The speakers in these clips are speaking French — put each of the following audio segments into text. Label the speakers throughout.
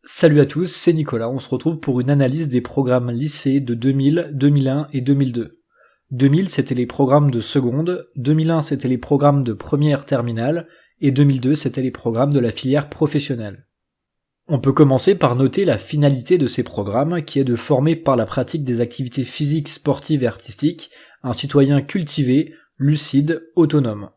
Speaker 1: Salut à tous, c'est Nicolas, on se retrouve pour une analyse des programmes lycée de 2000, 2001 et 2002. 2000 c'était les programmes de seconde, 2001 c'était les programmes de première terminale, et 2002 c'était les programmes de la filière professionnelle. On peut commencer par noter la finalité de ces programmes qui est de former par la pratique des activités physiques, sportives et artistiques un citoyen cultivé, lucide, autonome.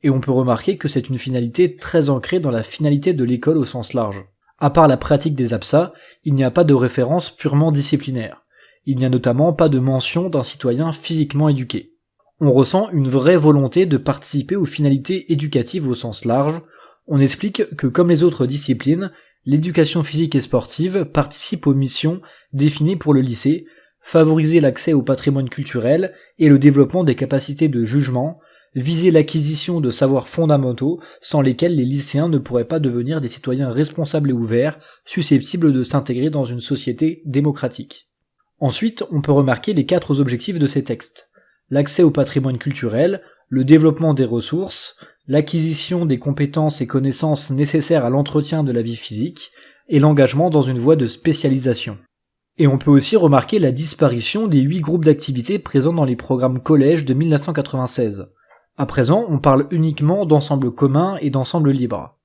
Speaker 1: Et on peut remarquer que c'est une finalité très ancrée dans la finalité de l'école au sens large. À part la pratique des APSA, il n'y a pas de référence purement disciplinaire. Il n'y a notamment pas de mention d'un citoyen physiquement éduqué. On ressent une vraie volonté de participer aux finalités éducatives au sens large. On explique que comme les autres disciplines, l'éducation physique et sportive participe aux missions définies pour le lycée, favoriser l'accès au patrimoine culturel et le développement des capacités de jugement, viser l'acquisition de savoirs fondamentaux sans lesquels les lycéens ne pourraient pas devenir des citoyens responsables et ouverts, susceptibles de s'intégrer dans une société démocratique. Ensuite, on peut remarquer les 4 objectifs de ces textes. L'accès au patrimoine culturel, le développement des ressources, l'acquisition des compétences et connaissances nécessaires à l'entretien de la vie physique, et l'engagement dans une voie de spécialisation. Et on peut aussi remarquer la disparition des 8 groupes d'activités présents dans les programmes collège de 1996. À présent, on parle uniquement d'ensemble commun et d'ensemble libre.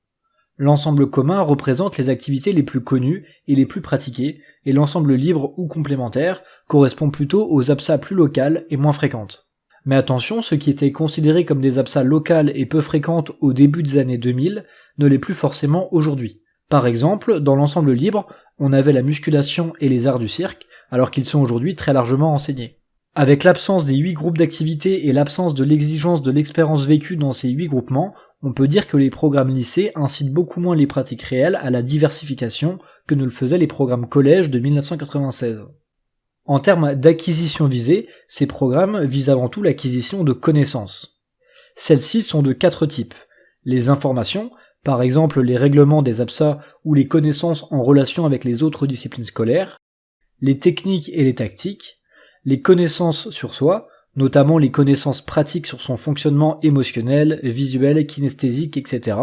Speaker 1: L'ensemble commun représente les activités les plus connues et les plus pratiquées, et l'ensemble libre ou complémentaire correspond plutôt aux APSA plus locales et moins fréquentes. Mais attention, ce qui était considéré comme des APSA locales et peu fréquentes au début des années 2000 ne l'est plus forcément aujourd'hui. Par exemple, dans l'ensemble libre, on avait la musculation et les arts du cirque, alors qu'ils sont aujourd'hui très largement enseignés. Avec l'absence des 8 groupes d'activités et l'absence de l'exigence de l'expérience vécue dans ces 8 groupements, on peut dire que les programmes lycées incitent beaucoup moins les pratiques réelles à la diversification que ne le faisaient les programmes collège de 1996. En termes d'acquisition visée, ces programmes visent avant tout l'acquisition de connaissances. Celles-ci sont de 4 types. Les informations, par exemple les règlements des APSA ou les connaissances en relation avec les autres disciplines scolaires, les techniques et les tactiques, les connaissances sur soi, notamment les connaissances pratiques sur son fonctionnement émotionnel, visuel, kinesthésique, etc.,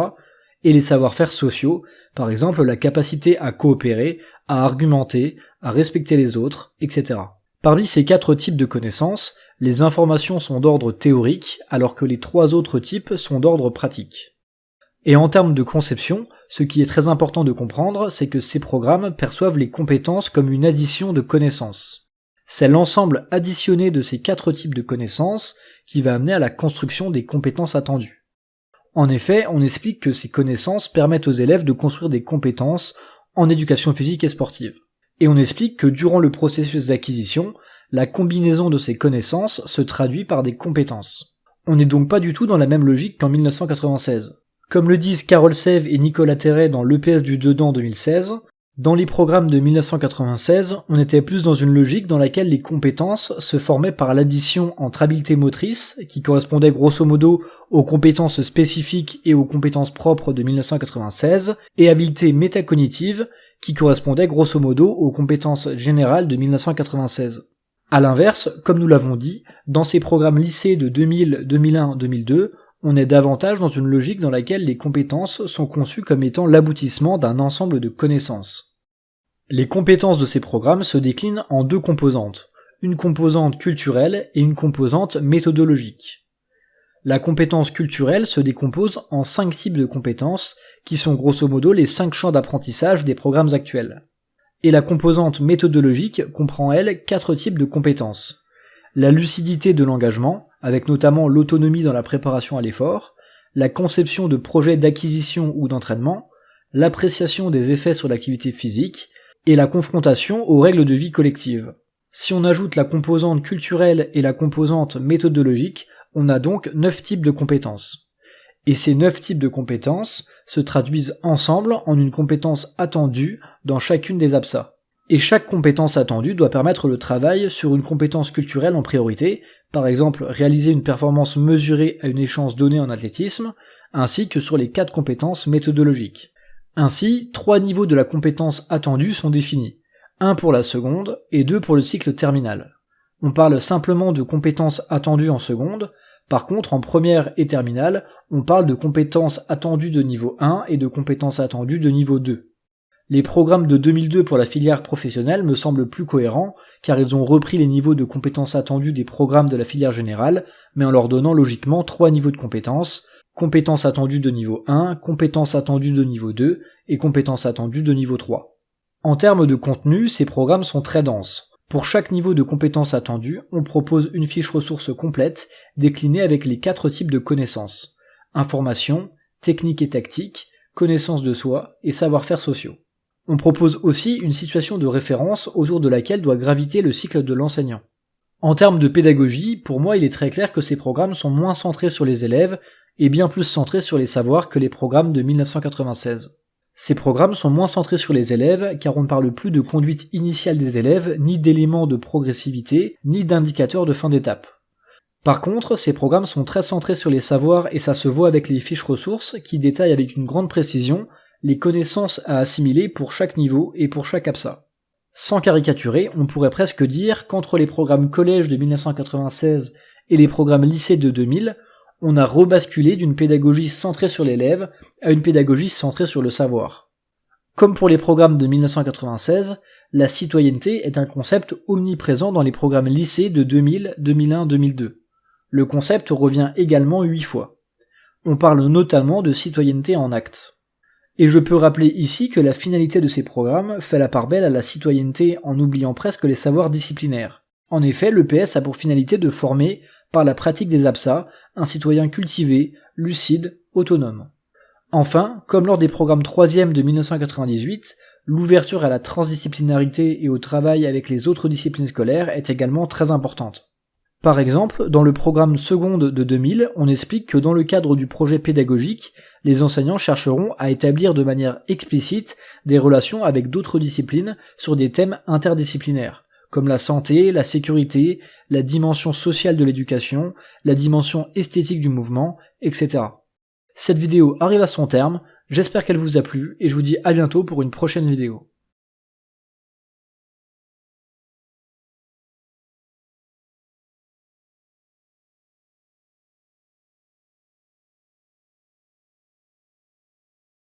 Speaker 1: et les savoir-faire sociaux, par exemple la capacité à coopérer, à argumenter, à respecter les autres, etc. Parmi ces 4 types de connaissances, les informations sont d'ordre théorique, alors que les 3 autres types sont d'ordre pratique. Et en termes de conception, ce qui est très important de comprendre, c'est que ces programmes perçoivent les compétences comme une addition de connaissances. C'est l'ensemble additionné de ces 4 types de connaissances qui va amener à la construction des compétences attendues. En effet, on explique que ces connaissances permettent aux élèves de construire des compétences en éducation physique et sportive. Et on explique que durant le processus d'acquisition, la combinaison de ces connaissances se traduit par des compétences. On n'est donc pas du tout dans la même logique qu'en 1996. Comme le disent Carole Sève et Nicolas Terret dans l'EPS du Dedans 2016, dans les programmes de 1996, on était plus dans une logique dans laquelle les compétences se formaient par l'addition entre habiletés motrices, qui correspondaient grosso modo aux compétences spécifiques et aux compétences propres de 1996, et habiletés métacognitives, qui correspondaient grosso modo aux compétences générales de 1996. À l'inverse, comme nous l'avons dit, dans ces programmes lycées de 2000, 2001, 2002, on est davantage dans une logique dans laquelle les compétences sont conçues comme étant l'aboutissement d'un ensemble de connaissances. Les compétences de ces programmes se déclinent en 2 composantes, une composante culturelle et une composante méthodologique. La compétence culturelle se décompose en 5 types de compétences, qui sont grosso modo les 5 champs d'apprentissage des programmes actuels. Et la composante méthodologique comprend elle 4 types de compétences. La lucidité de l'engagement, avec notamment l'autonomie dans la préparation à l'effort, la conception de projets d'acquisition ou d'entraînement, l'appréciation des effets sur l'activité physique, et la confrontation aux règles de vie collective. Si on ajoute la composante culturelle et la composante méthodologique, on a donc 9 types de compétences. Et ces 9 types de compétences se traduisent ensemble en une compétence attendue dans chacune des APSA. Et chaque compétence attendue doit permettre le travail sur une compétence culturelle en priorité, par exemple réaliser une performance mesurée à une échéance donnée en athlétisme, ainsi que sur les 4 compétences méthodologiques. Ainsi, 3 niveaux de la compétence attendue sont définis, 1 pour la seconde et 2 pour le cycle terminal. On parle simplement de compétences attendues en seconde, par contre en première et terminale, on parle de compétences attendues de niveau 1 et de compétences attendues de niveau 2. Les programmes de 2002 pour la filière professionnelle me semblent plus cohérents, car ils ont repris les niveaux de compétences attendus des programmes de la filière générale, mais en leur donnant logiquement 3 niveaux de compétences: compétences attendues de niveau 1, compétences attendues de niveau 2 et compétences attendues de niveau 3. En termes de contenu, ces programmes sont très denses. Pour chaque niveau de compétences attendues, on propose une fiche ressource complète, déclinée avec les 4 types de connaissances: information, technique et tactique, connaissance de soi et savoir-faire sociaux. On propose aussi une situation de référence autour de laquelle doit graviter le cycle de l'enseignant. En termes de pédagogie, pour moi il est très clair que ces programmes sont moins centrés sur les élèves et bien plus centrés sur les savoirs que les programmes de 1996. Ces programmes sont moins centrés sur les élèves car on ne parle plus de conduite initiale des élèves, ni d'éléments de progressivité, ni d'indicateurs de fin d'étape. Par contre, ces programmes sont très centrés sur les savoirs et ça se voit avec les fiches ressources qui détaillent avec une grande précision les connaissances à assimiler pour chaque niveau et pour chaque APSA. Sans caricaturer, on pourrait presque dire qu'entre les programmes collège de 1996 et les programmes lycée de 2000, on a rebasculé d'une pédagogie centrée sur l'élève à une pédagogie centrée sur le savoir. Comme pour les programmes de 1996, la citoyenneté est un concept omniprésent dans les programmes lycée de 2000, 2001, 2002. Le concept revient également 8 fois. On parle notamment de citoyenneté en actes. Et je peux rappeler ici que la finalité de ces programmes fait la part belle à la citoyenneté en oubliant presque les savoirs disciplinaires. En effet, l'EPS a pour finalité de former, par la pratique des APSA, un citoyen cultivé, lucide, autonome. Enfin, comme lors des programmes 3e de 1998, l'ouverture à la transdisciplinarité et au travail avec les autres disciplines scolaires est également très importante. Par exemple, dans le programme seconde de 2000, on explique que dans le cadre du projet pédagogique, les enseignants chercheront à établir de manière explicite des relations avec d'autres disciplines sur des thèmes interdisciplinaires, comme la santé, la sécurité, la dimension sociale de l'éducation, la dimension esthétique du mouvement, etc. Cette vidéo arrive à son terme, j'espère qu'elle vous a plu et je vous dis à bientôt pour une prochaine vidéo.